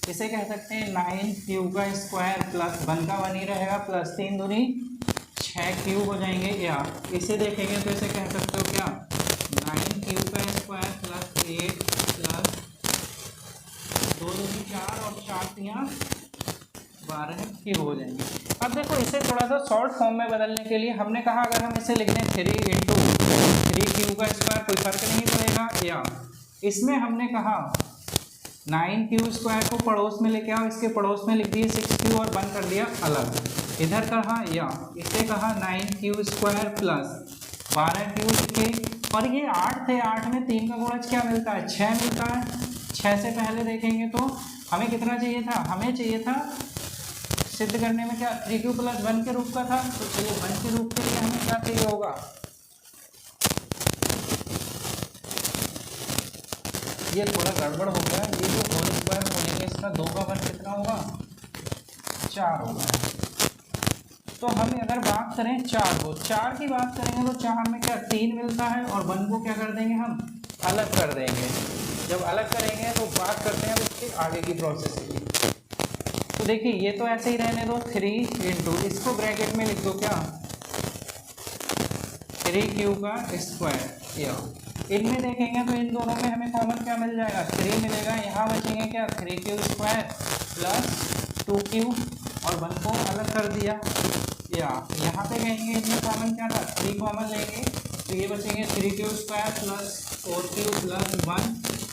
इसे कह सकते हैं 9q का स्क्वायर प्लस 1 का 1 ही रहेगा, प्लस 3 दूनी 6q हो जाएंगे, या इसे देखेंगे तो इसे कह सकते हो क्या 9q का स्क्वायर प्लस 8 प्लस 2 दूनी 4 और 4 तियाँ 12q हो जाएंगे। अब देखो इसे थोड़ा सा शॉर्ट फॉर्म में बदलने के लिए हमने कहा अगर हम इसे लिख दें 3 इंटू 3q का स्क्वायर कोई फर्क नहीं पड़ेगा, या इसमें हमने कहा 9q स्क्वायर को पड़ोस में लेके आओ, इसके पड़ोस में लिख दिए 6q और 1 कर दिया अलग, इधर कहा, या इसे कहा 9q स्क्वायर प्लस 12q लिखे, और ये 8 थे, 8 में 3 का गुणज क्या मिलता है, 6 मिलता है। 6 से पहले देखेंगे तो हमें कितना चाहिए था, हमें चाहिए था सिद्ध करने में क्या 3q प्लस 1 के रूप का था, तो चलिए 1 के रूप के लिए हमें क्या चाहिए होगा, ये थोड़ा गड़बड़ हो गया, ये जो होल स्क्वायर खोलेंगे इसका 2 का वर्ग कितना होगा 4 होगा। तो हमें अगर बात करें 4 की बात करेंगे तो 4 में क्या 3 मिलता है, और 1 को क्या कर देंगे हम अलग कर देंगे। जब अलग करेंगे तो बात करते हैं इसके आगे की प्रोसेस की। तो देखिए ये तो ऐसे ही रहने दो, 3 इंटू इसको ब्रैकेट में लिख दो क्या 3q का स्क्वायर, या इनमें देखेंगे तो इन दोनों में हमें कॉमन क्या मिल जाएगा 3 मिलेगा, यहाँ बचेंगे क्या 3q स्क्वायर प्लस 2q और 1 को अलग कर दिया, या यहाँ पे कहेंगे इनमें कॉमन क्या था 3 कॉमन लेंगे तो ये बचेंगे 3q square plus 4q plus 1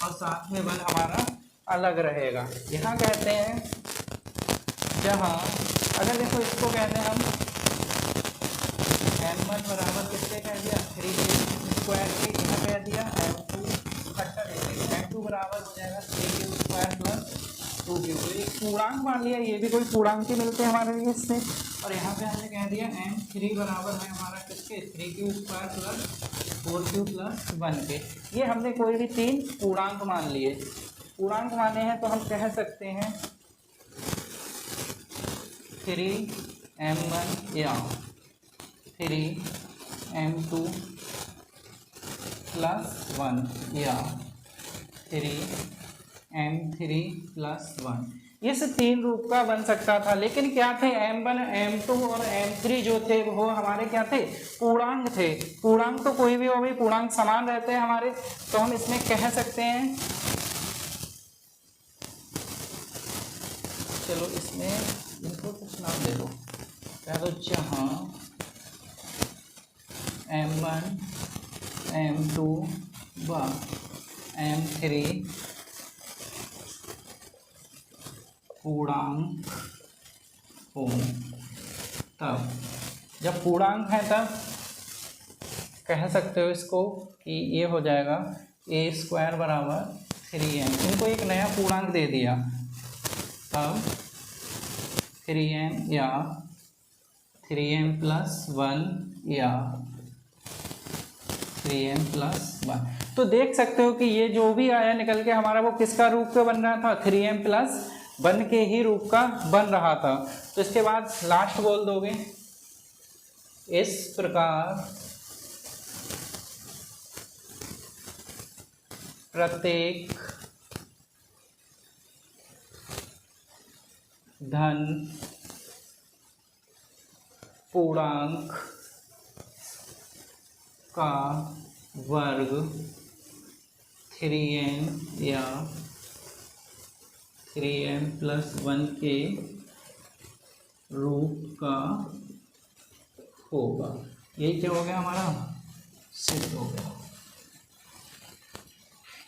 और साथ में 1 हमारा अलग रहेगा। यहाँ कहते हैं जहाँ अगर देखो इसको कहते हैं हम m1 बराबर किससे कह दिया 3q स्क्वायर के, यहाँ कह दिया m2 इकट्ठा देखेंगे m2 बराबर हो जाएगा 3q स्क्वायर प्लस 2q, तो एक पूर्णांक मान लिया, ये भी कोई पूर्णांक ही मिलते हैं हमारे लिए इससे। और यहाँ पे हमने कह दिया m3 बराबर है हमारा किसके 3q square plus 4q plus 1 के। ये हमने कोई भी 3 पूर्णांक मान लिए, पूर्णांक माने हैं तो हम कह सकते हैं 3m1 या 3m2 प्लस 1 या 3m3 प्लस 1। इस 3 रूप का बन सकता था, लेकिन क्या थे, m1 m2 और m3 जो थे वो हमारे क्या थे, पूर्णांक थे। पूर्णांक तो कोई भी हो भाई, पूर्णांक समान रहते हैं हमारे, तो हम इसमें कह सकते हैं, चलो इसमें इनको कुछ नाम दे दो, कह दो जहाँ m1 m2 व m3 पूर्णांक हो, तब जब पूर्णांक है तब कह सकते हो इसको कि ये हो जाएगा a² बराबर 3m। इनको एक नया पूर्णांक दे दिया, तब 3m या 3m+1 या 3m+1। तो देख सकते हो कि ये जो भी आया निकल के हमारा वो किसका रूप का बन रहा था, 3m+1 के ही रूप का बन रहा था। तो इसके बाद लास्ट बोल दोगे, इस प्रकार प्रत्येक धन पूर्णांक का वर्ग 3m या 3m+1 के रूप का होगा। यही क्या हो गया हमारा, सिद्ध हो गया।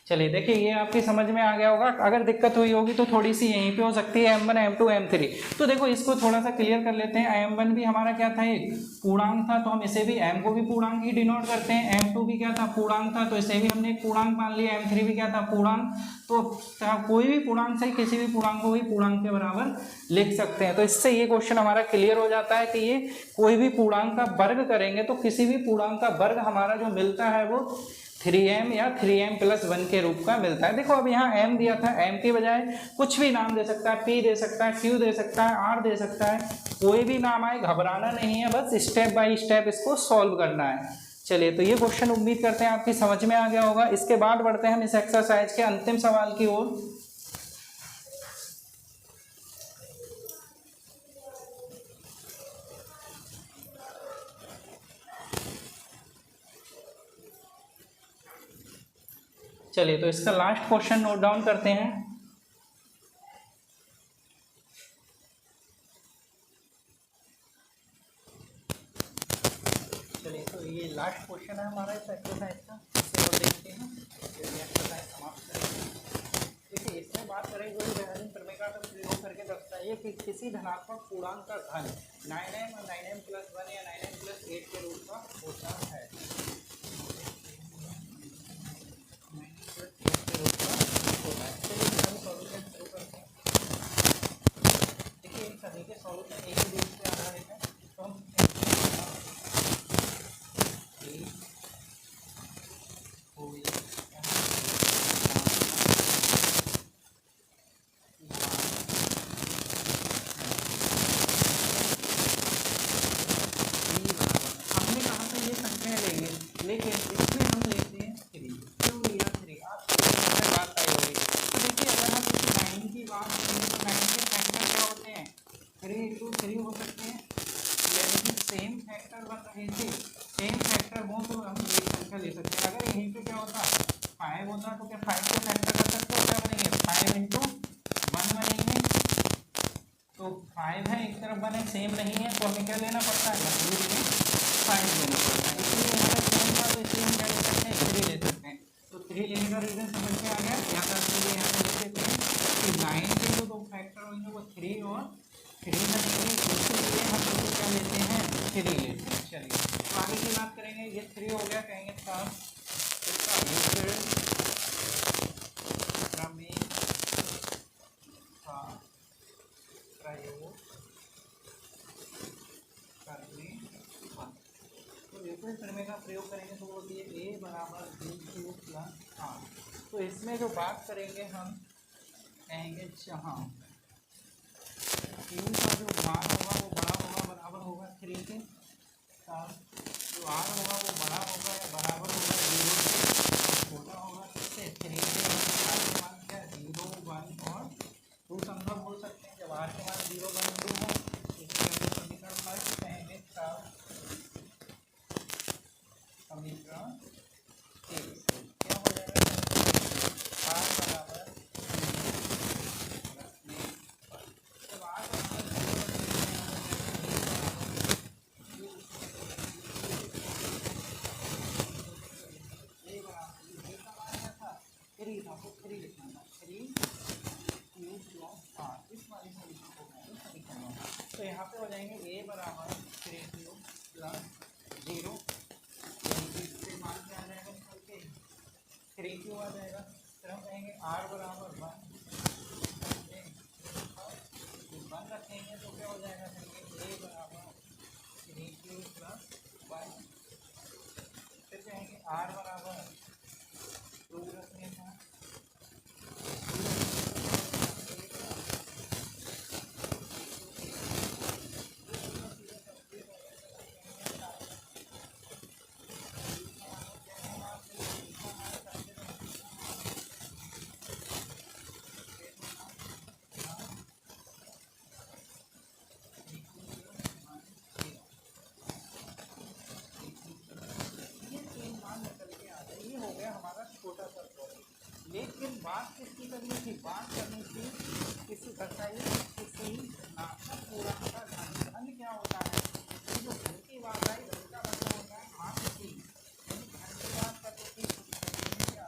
चलिए देखिए, ये आपकी समझ में आ गया होगा। अगर दिक्कत हुई होगी तो थोड़ी सी यहीं पे हो सकती है, m1 m2 m3। तो देखो इसको थोड़ा सा क्लियर कर लेते हैं। m1 भी हमारा क्या था, एक पूर्णांक था, तो हम इसे भी m को भी पूर्णांक ही डिनोट करते हैं। m2 भी क्या था, पूर्णांक था, तो इसे भी हमने एक पूर्णांक मान लिया। m3 भी क्या था, पूर्णांक। तो कोई भी पूर्णांक से किसी भी पूर्णांक को भी पूर्णांक के बराबर लिख सकते हैं। तो इससे ये क्वेश्चन हमारा क्लियर हो जाता है कि ये कोई भी पूर्णांक का वर्ग करेंगे तो किसी भी पूर्णांक का वर्ग हमारा जो मिलता है वो 3m या 3m+1 के रूप का मिलता है। देखो अब यहाँ m दिया था, m के बजाय कुछ भी नाम दे सकता है, p दे सकता है, q दे सकता है, r दे सकता है, कोई भी नाम आए घबराना नहीं है, बस स्टेप बाय स्टेप इसको सॉल्व करना है। चलिए, तो ये क्वेश्चन उम्मीद करते हैं आपकी समझ में आ गया होगा। इसके बाद बढ़ते हैं हम इस एक्सरसाइज के अंतिम सवाल की ओर। चलिए, तो इसका लास्ट क्वेश्चन नोट डाउन करते हैं। चलिए, तो ये लास्ट क्वेश्चन है हमारा इस एक्सरसाइज का, इसे और देखते हैं, फिर ये एक्सरसाइज समाप्त करेंगे। देखिए, इसमें बात करेंगे व्यावहारिक प्रमेय का प्रयोग करके दर्शाइए कि किसी धनात्मक पूर्णांक का घन 9m और 9m+1 या 9m+8 के रूप का होता है। सभी के सॉल्यूशन एक ही रूप से आधारित है, तो हम हमने कहा था ये संख्या लेंगे, लेकिन इसमें हम लेते हैं 3। क्यों लिया 3? आपको बात आई होगी। तो देखिए, अगर हम 9 की बात करें तो 9 के फैक्टर क्या होते हैं, 3 × 3 हो सकते हैं, यानी सेम फैक्टर बन रहे थे। सेम फैक्टर हो तो हम एक संख्या ले सकते हैं। अगर यहीं पे क्या होता 5 होता तो क्या 5 को फैक्टर कर सकते हो, क्या बनेंगे 5 × 1 बनेंगे। तो 5 है एक तरफ बने, सेम नहीं है, तो हमें क्या लेना पड़ता है, मजबूरी में 5 लेना पड़ता है। इसलिए हमारा सेम था, तो इसलिए हम क्या ले सकते हैं, 3 ले सकते हैं। तो 3 लेने का रीजन समझ में आ गया। या करते यहाँ पे लिख देते हैं कि 9 के जो 2 फैक्टर होंगे वो 3 और 3 लगेंगे, इसलिए हम लोग क्या लेते हैं, 3 लेते हैं। चलिए, तो आगे की बात करेंगे। ये 3 हो गया, कहेंगे साहब इसका प्रमेय का प्रयोग करने। तो यूक्लिड प्रमेय का प्रयोग करेंगे तो वो होती है a बराबर b³ + r। तो इसमें जो बात करेंगे हम कहेंगे जहाँ q का जो मान होगा वो बड़ा होगा, बराबर होगा 3 के, तब जो r होगा वो बड़ा होगा या बराबर होगा 0 से, छोटा होगा, इससे 3 के मान क्या 0, 1 और 2 संभव हो सकता 0 1 2 हो, इसलिए हम समीकरण फर्स्ट कहेंगे तब समीकरण 1 से क्या हो जाएगा r बराबर जब r थ्री था तो थ्री लिखना था, 3 क्यू प्लस r, इस वाली समीकरण को मैं समीकरण, तो यहाँ पे हो जाएंगे a बराबर 3 क्यू प्लस 0, इससे मान क्या आ जाएगा निकल के 3 क्यू आ जाएगा। फिर हम कहेंगे r बराबर 1 रखेंगे तो क्या हो जाएगा a बराबर 3 क्यू प्लस 1, फिर कहेंगे r बराबर 2 रखने का, छोटा सा प्रॉब्लम। लेकिन बात किसकी करनी थी, बात करनी थी किसी बताइए किसी नाशक पूरा का घन क्या होता है, जो घन की बात आई घन का मतलब होता है हाथ की, घन की बात करते थे क्या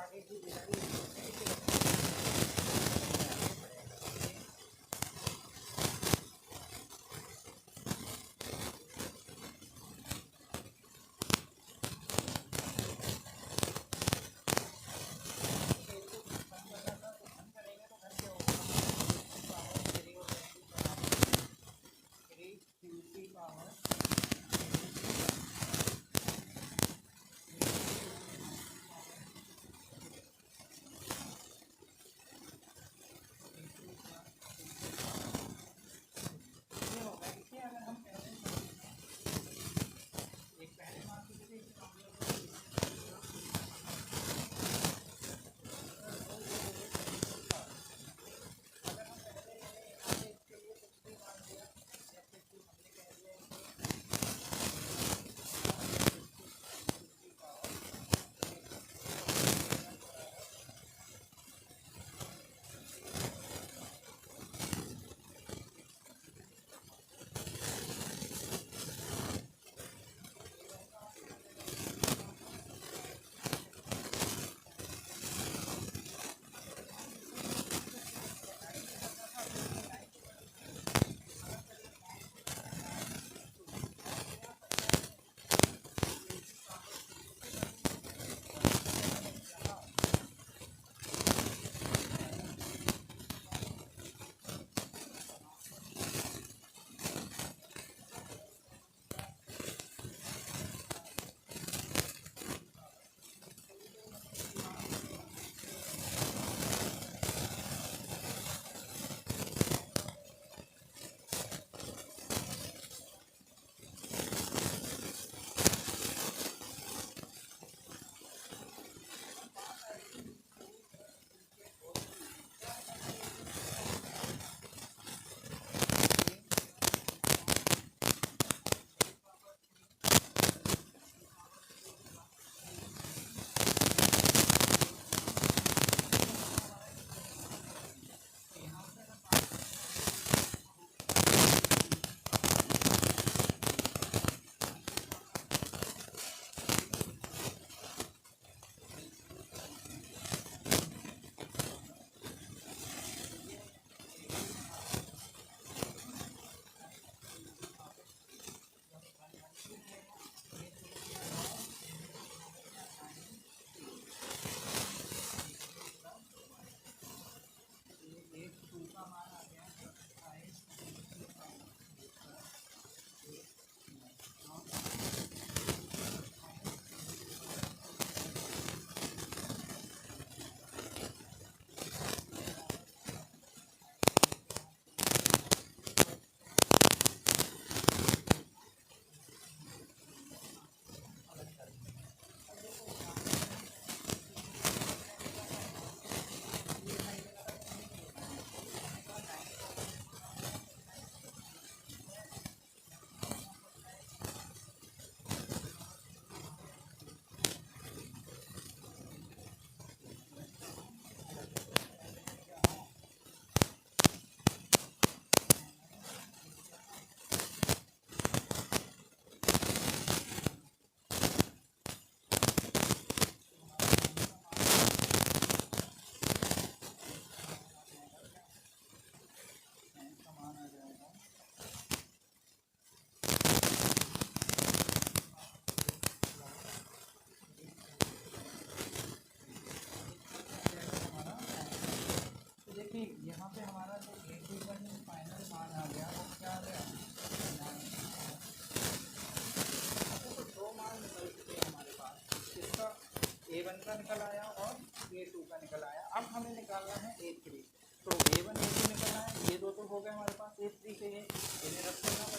आगे की का निकल आया और A2 का निकल आया। अब हमें निकालना है A3, तो A1 A2 निकलना है, ये दो तो हो गए हमारे पास, A3 से ये इन्हें रख देना